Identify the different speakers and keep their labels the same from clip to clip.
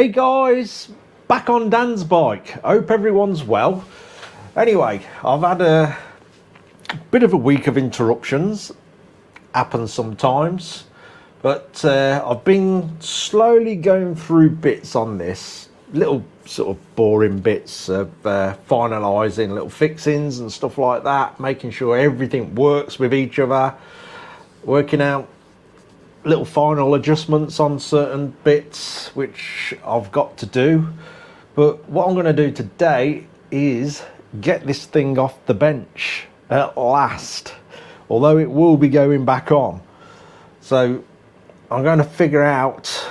Speaker 1: Hey guys, back on Dan's bike. Hope everyone's well. Anyway, I've had a bit of a week of interruptions. Happens sometimes. But I've been slowly going through bits on this. Little sort of boring bits of finalising little fixings and stuff like that. Making sure everything works with each other. Working out little final adjustments on certain bits which I've got to do. But what I'm going to do today is get this thing off the bench at last, although it will be going back on. So I'm going to figure out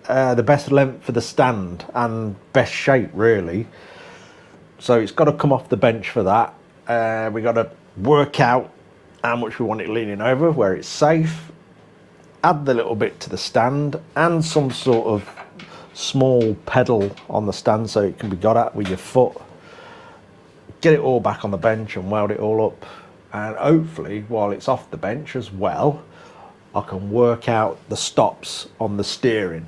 Speaker 1: the best length for the stand and best shape really. So it's got to come off the bench for that. We got to work out how much we want it leaning over, where it's safe. Add the little bit to the stand and some sort of small pedal on the stand so it can be got at with your foot. Get it all back on the bench and weld it all up, and hopefully while it's off the bench as well I can work out the stops on the steering,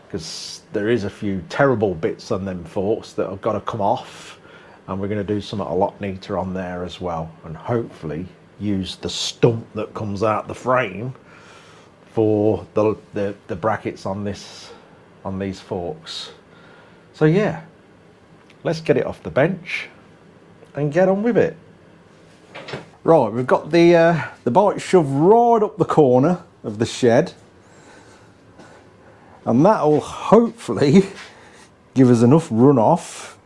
Speaker 1: because there is a few terrible bits on them forks that have got to come off, and we're going to do something a lot neater on there as well, and hopefully use the stump that comes out the frame for the brackets on these forks. So yeah, let's get it off the bench and get on with it. Right, we've got the bike shoved right up the corner of the shed, and that'll hopefully give us enough runoff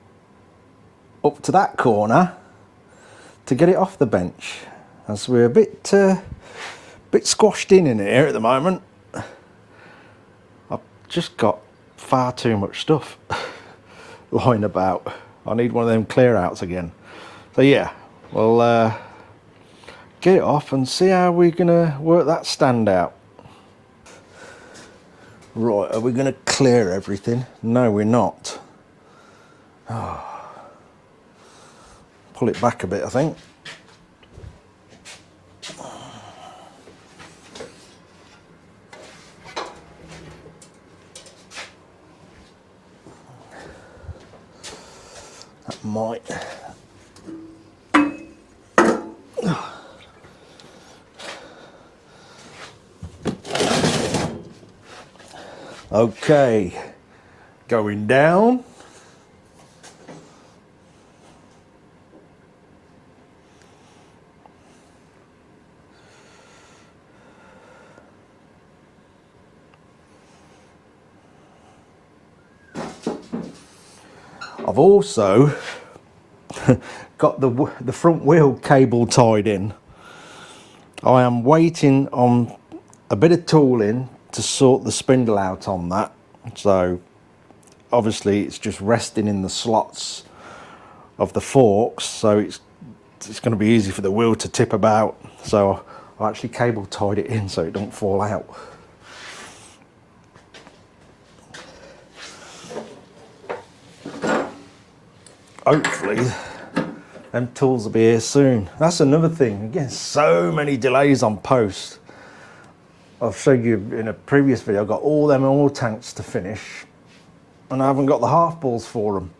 Speaker 1: up to that corner to get it off the bench, as we're a bit squashed in here at the moment. I've just got far too much stuff lying about. I need one of them clear outs again. So yeah, we'll get it off and see how we're gonna work that stand out. Right, are we gonna clear everything? No, we're not. Oh. Pull it back a bit, I think. That might. Okay, going down. I've also got the front wheel cable tied in. I am waiting on a bit of tooling to sort the spindle out on that. So obviously it's just resting in the slots of the forks, so it's going to be easy for the wheel to tip about. So I actually cable tied it in so it don't fall out. Hopefully them tools will be here soon. That's another thing, again, so many delays on post. I've showed you in a previous video, I've got all them oil tanks to finish and I haven't got the half balls for them.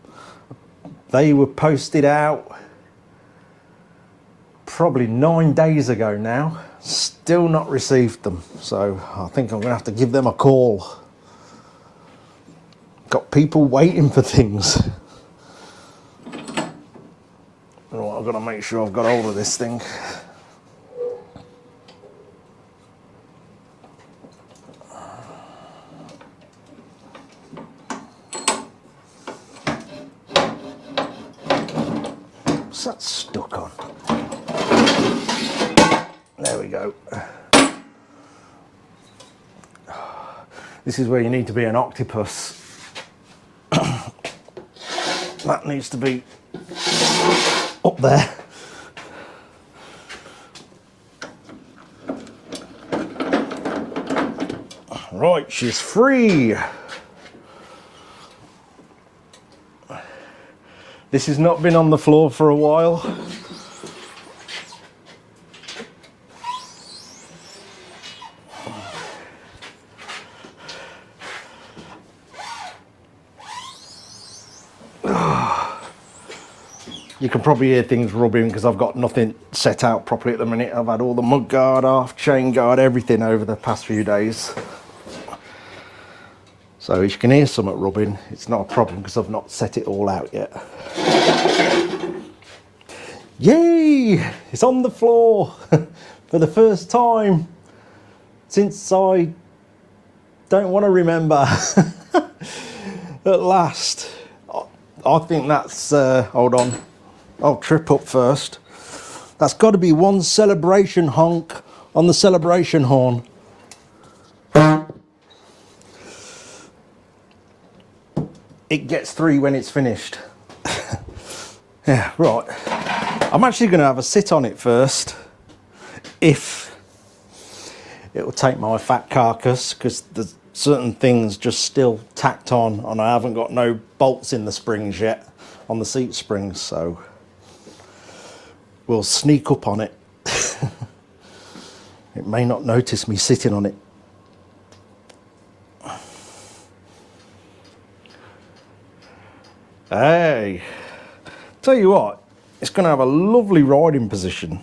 Speaker 1: They were posted out probably 9 days ago now, still not received them, so I think I'm gonna have to give them a call. Got people waiting for things. Right, I've got to make sure I've got hold of this thing. What's that stuck on? There we go. This is where you need to be an octopus. That needs to be up there. Right, she's free. This has not been on the floor for a while. You can probably hear things rubbing because I've got nothing set out properly at the minute. I've had all the mud guard off, chain guard, everything over the past few days. So if you can hear something rubbing, it's not a problem because I've not set it all out yet. Yay! It's on the floor for the first time since I don't want to remember. At last. I think that's, hold on, I'll trip up first. That's got to be one celebration honk on the celebration horn. It gets 3 when it's finished. Yeah, right. I'm actually going to have a sit on it first, if it will take my fat carcass, because there's certain things just still tacked on, and I haven't got no bolts in the springs yet, on the seat springs, so we'll sneak up on it. It may not notice me sitting on it. Hey, tell you what, it's going to have a lovely riding position.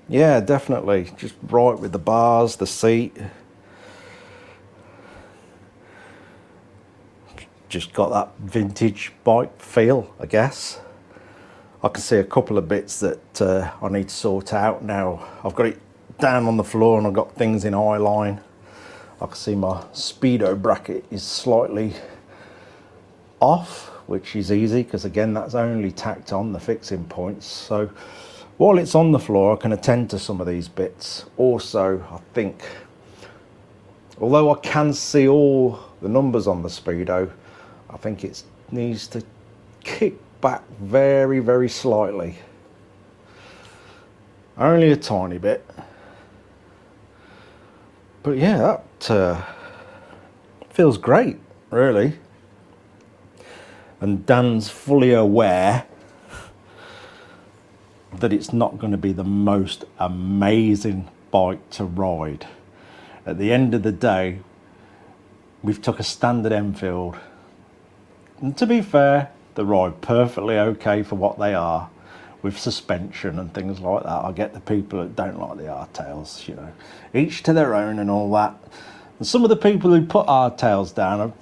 Speaker 1: Yeah, definitely. Just right with the bars, the seat. Just got that vintage bike feel, I guess. I can see a couple of bits that I need to sort out now. I've got it down on the floor and I've got things in eye line. I can see my speedo bracket is slightly off, which is easy because again that's only tacked on the fixing points. So while it's on the floor I can attend to some of these bits. Also, I think, although I can see all the numbers on the speedo, I think it needs to kick back very, very slightly. Only a tiny bit. But yeah, that feels great, really. And Dan's fully aware that it's not going to be the most amazing bike to ride. At the end of the day, we've took a standard Enfield. And to be fair, they ride perfectly okay for what they are, with suspension and things like that. I get the people that don't like the hardtails, you know. Each to their own and all that. And some of the people who put hardtails down,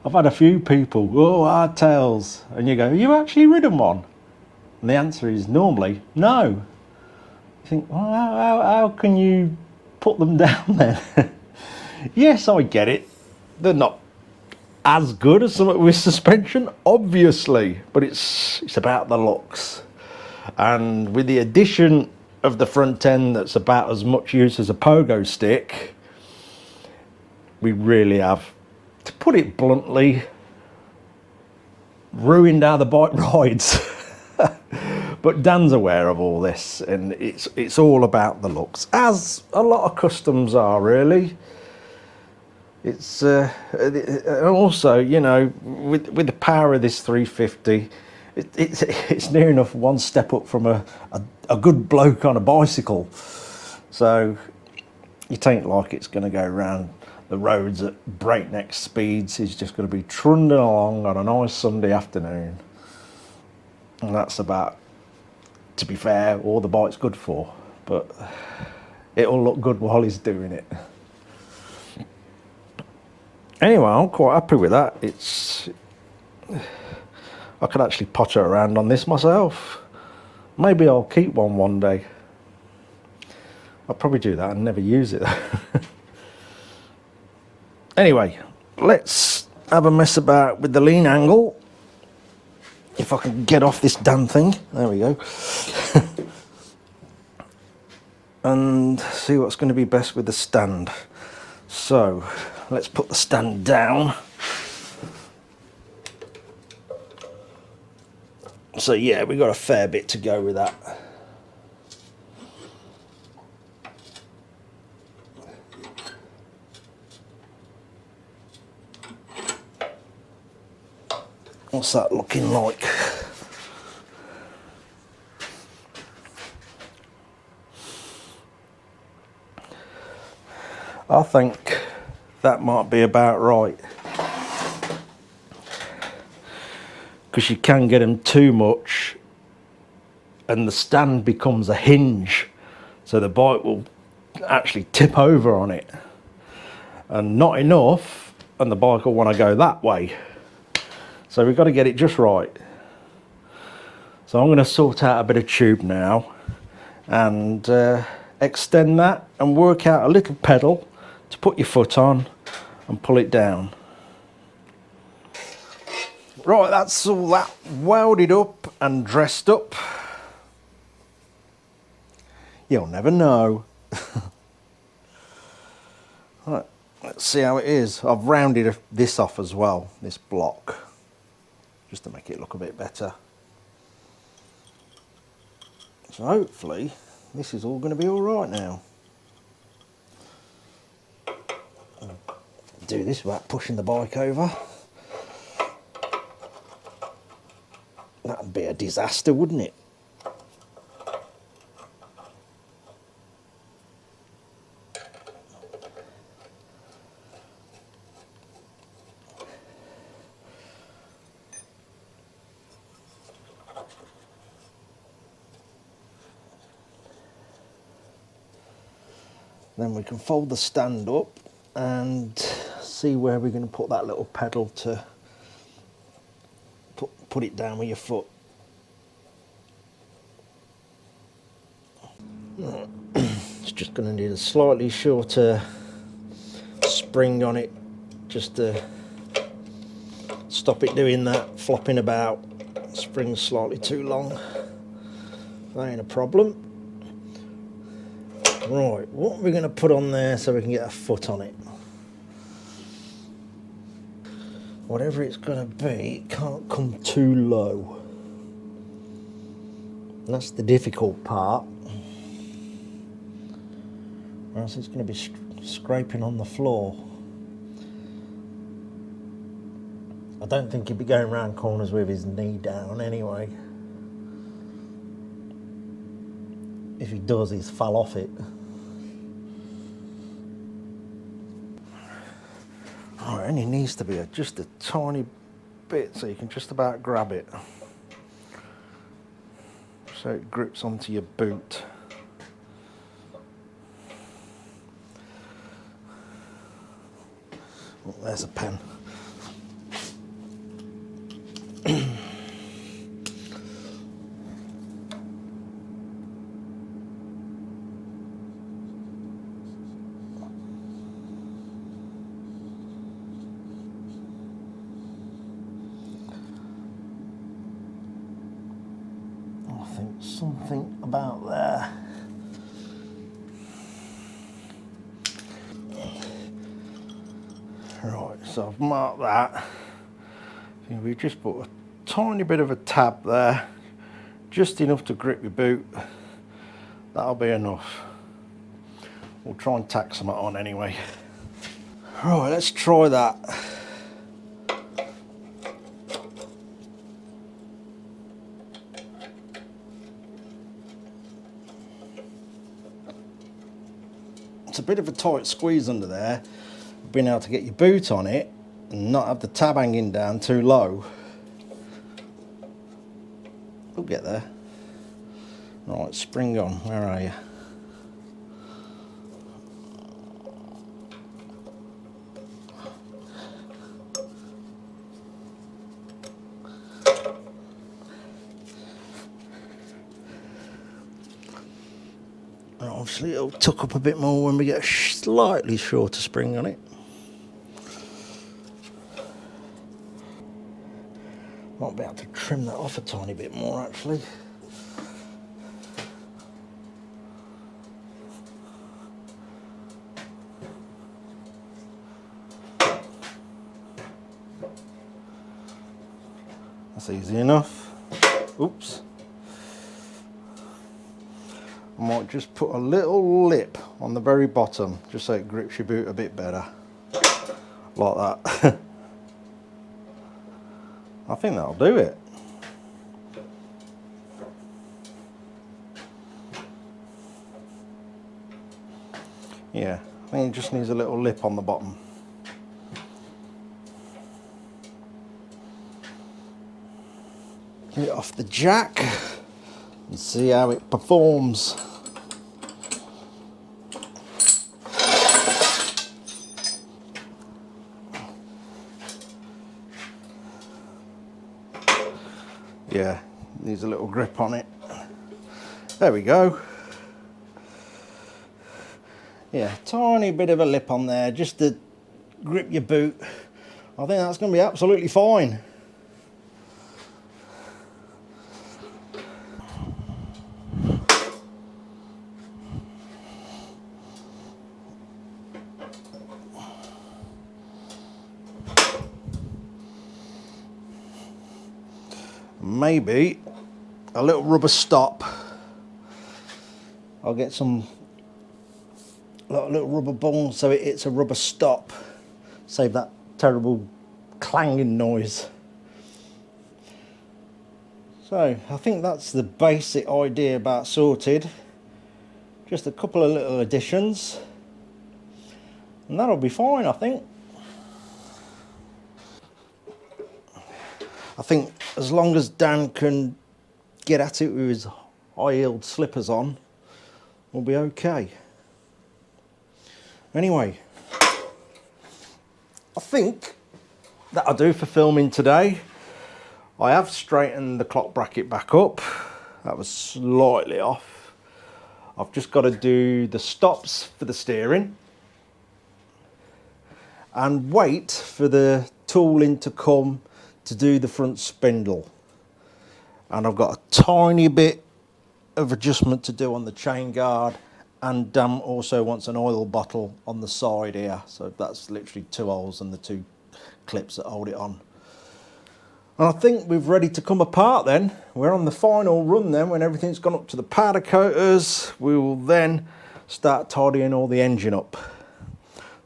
Speaker 1: I've had a few people, oh, hardtails. And you go, have you actually ridden one? And the answer is normally, no. You think, well, how can you put them down then? Yes, I get it. They're not as good as something with suspension, obviously, but it's about the looks. And with the addition of the front end that's about as much use as a pogo stick, we really have, to put it bluntly, ruined how the bike rides. But Dan's aware of all this, and it's all about the looks, as a lot of customs are, really. It's also, you know, with the power of this 350, it's near enough one step up from a good bloke on a bicycle. So it ain't like it's going to go around the roads at breakneck speeds. It's just going to be trundling along on a nice Sunday afternoon. And that's about, to be fair, all the bike's good for. But it'll look good while he's doing it. Anyway, I'm quite happy with that. I could actually potter around on this myself. Maybe I'll keep one day. I'll probably do that and never use it. Anyway, let's have a mess about with the lean angle. If I can get off this damn thing. There we go. And see what's going to be best with the stand. So, let's put the stand down. So yeah, we've got a fair bit to go with that. What's that looking like? I think that might be about right. because you can get them too much and the stand becomes a hinge, so the bike will actually tip over on it, and not enough and the bike will want to go that way. So we've got to get it just right. So I'm going to sort out a bit of tube now and extend that and work out a little pedal to put your foot on and pull it down. Right, that's all that welded up and dressed up. You'll never know. Right, let's see how it is. I've rounded this off as well, this block, just to make it look a bit better. So hopefully this is all going to be all right now. Do this without pushing the bike over. That'd be a disaster, wouldn't it? Then we can fold the stand up and see where we're going to put that little pedal to put it down with your foot. It's just going to need a slightly shorter spring on it, just to stop it doing that flopping about. Spring's slightly too long. That ain't a problem. Right, what are we going to put on there so we can get a foot on it? Whatever it's going to be, it can't come too low. And that's the difficult part. Or else it's going to be scraping on the floor. I don't think he'd be going round corners with his knee down anyway. If he does, he's fell off it. Oh, it only needs to be just a tiny bit so you can just about grab it. So it grips onto your boot. Oh, there's a pen. I think something about there. Right, so I've marked that. If we just put a tiny bit of a tab there, just enough to grip your boot, that'll be enough. We'll try and tack some on anyway. Right, let's try that. It's a bit of a tight squeeze under there. Being able to get your boot on it and not have the tab hanging down too low. We'll get there. Right, spring on, where are you? And obviously it'll tuck up a bit more when we get a slightly shorter spring on it. Might be able to trim that off a tiny bit more actually. That's easy enough. Oops. I might just put a little lip on the very bottom just so it grips your boot a bit better. Like that. I think that'll do it. Yeah, I think it just needs a little lip on the bottom. Get it off the jack and see how it performs. Yeah, needs a little grip on it. There we go. Yeah, tiny bit of a lip on there just to grip your boot. I think that's going to be absolutely fine. Maybe a little rubber stop. I'll get some little rubber ball so it's a rubber stop. Save that terrible clanging noise. So I think that's the basic idea about sorted. Just a couple of little additions and that'll be fine, I think. I think as long as Dan can get at it with his high-heeled slippers on, we'll be okay. Anyway, I think that'll do for filming today. I have straightened the clock bracket back up. That was slightly off. I've just got to do the stops for the steering and wait for the tooling to come to do the front spindle. And I've got a tiny bit of adjustment to do on the chain guard, and Dan also wants an oil bottle on the side here, so that's literally 2 holes and the 2 clips that hold it on. And I think we're ready to come apart then. We're on the final run then. When everything's gone up to the powder coaters, we will then start tidying all the engine up.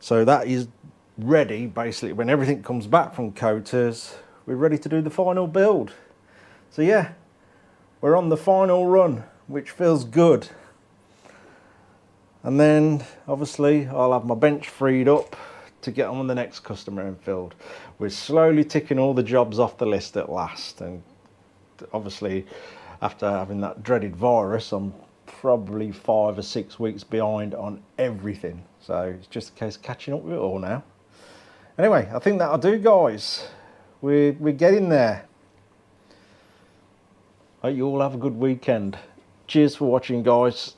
Speaker 1: So that is ready basically when everything comes back from coaters. We're ready to do the final build. So yeah, we're on the final run, which feels good. And then obviously I'll have my bench freed up to get on with the next customer Enfield. We're slowly ticking all the jobs off the list at last, and obviously after having that dreaded virus, I'm probably 5 or 6 weeks behind on everything. So it's just a case of catching up with it all now. Anyway, I think that'll do, guys. We're getting there. Hope you all have a good weekend. Cheers for watching, guys.